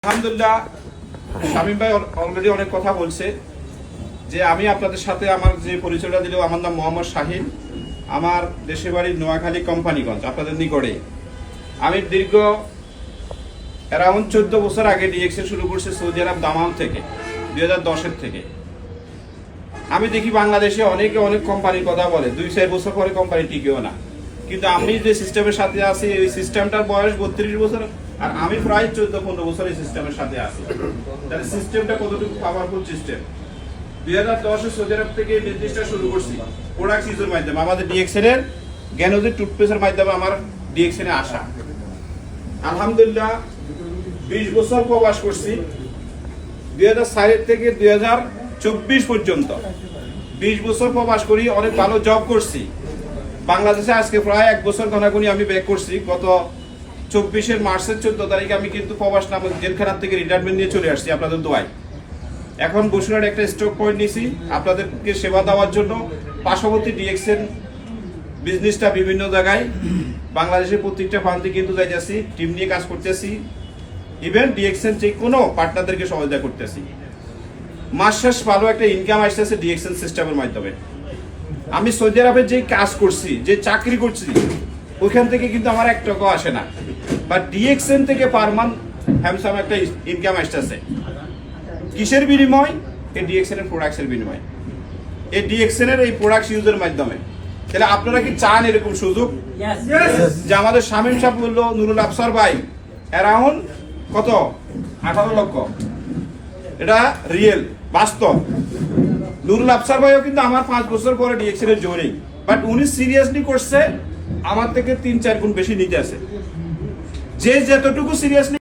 আলহামদুলিল্লাহ, শামীম ভাই অলরেডি অনেক কথা বলছে যে আমি আপনাদের সাথে আমার যে পরিচয়টা দিল, আমার নাম মোহাম্মদ শাহিন, আমার দেশের বাড়ি নোয়াখালী কোম্পানিগঞ্জ, আপনাদের নিকটে। আমি দীর্ঘ অ্যারাউন্ড 14 বছর আগে ডিএক্সএল শুরু করছি সৌদি আরব দামাম থেকে, 2010-এর থেকে। আমি দেখি বাংলাদেশে অনেকে অনেক কোম্পানির কথা বলে, 2-4 বছর পরে কোম্পানি টিকেও না, কিন্তু আমি যে সিস্টেমের সাথে আছি এই সিস্টেমটার বয়স 32 বছর, আর আমি প্রায় 14-15 বছর এই সিস্টেমের সাথে আছি। তাহলে সিস্টেমটা কতটুকু পাওয়ারফুল সিস্টেম। 2010-এ সৌদি আরব থেকে বিজনেসটা শুরু করছি প্রোডাক্ট ইউজের মাধ্যমে, আমাদের ডিএক্সএল এর জ্ঞানদী টুথপেস্টের মাধ্যমে আমার ডিএক্সএল এ আসা। আলহামদুলিল্লাহ 20 বছর প্রবাস করছি, 2004 থেকে 2024 পর্যন্ত 20 বছর প্রবাস করি, অনেক ভালো জব করছি বাংলাদেশে। আজকে প্রায় 1 বছর ঘনাঘনি আমি ব্যাক করছি। গত 24 মার্চের 14 তারিখে আমি কিন্তু প্রবাস নামক জেলখানা থেকে রিটায়ারমেন্ট নিয়ে চলে আসছি আপনাদের দোয়ায়। এখন বসুরহাট একটা স্টক পয়েন্ট নিয়েছি আপনাদেরকে সেবা দেওয়ার জন্য। পার্শ্ববর্তী ডিএক্সএল বিজনেসটা বিভিন্ন জায়গায় বাংলাদেশের প্রত্যেকটা প্রান্তে কিন্তু যাইতেছি, টিম নিয়ে কাজ করতেছি, ইভেন ডিএক্সএল যে কোনো পার্টনারদেরকে সহযোগিতা করতেছি। মাস শেষ ভালো একটা ইনকাম আসতেছে ডিএক্সএল সিস্টেমের মাধ্যমে। আমি সৌদি আরবে যে কাজ করছি, যে চাকরি করছি, ওইখান থেকে কিন্তু আমার 1 টাকাও আসে না, বাট ডিএক্সএল থেকে পার মান্থ হ্যামসাম একটা ইনকাম আসতেছে। কিসের বিনিময়? এই ডিএক্সএল এর প্রোডাক্টসের বিনিময়, এই ডিএক্সএল এর এই প্রোডাক্ট ইউজের মাধ্যমে। তাহলে আপনারা কি চান এরকম সুযোগ? যে আমাদের শামীম সাহেব বললো, নুরুল আফসার ভাই অ্যারাউন্ড কত 18 লক্ষ, এটা রিয়েল বাস্তব। নুরুল আফসার ভাইও কিন্তু আমার 5 বছর পরে ডিএক্সএল এর জয়েনিং, বাট উনি সিরিয়াসলি করছে আমার থেকে 3-4 গুণ বেশি নিতে আছে। যে যতটুকু সিরিয়াসলি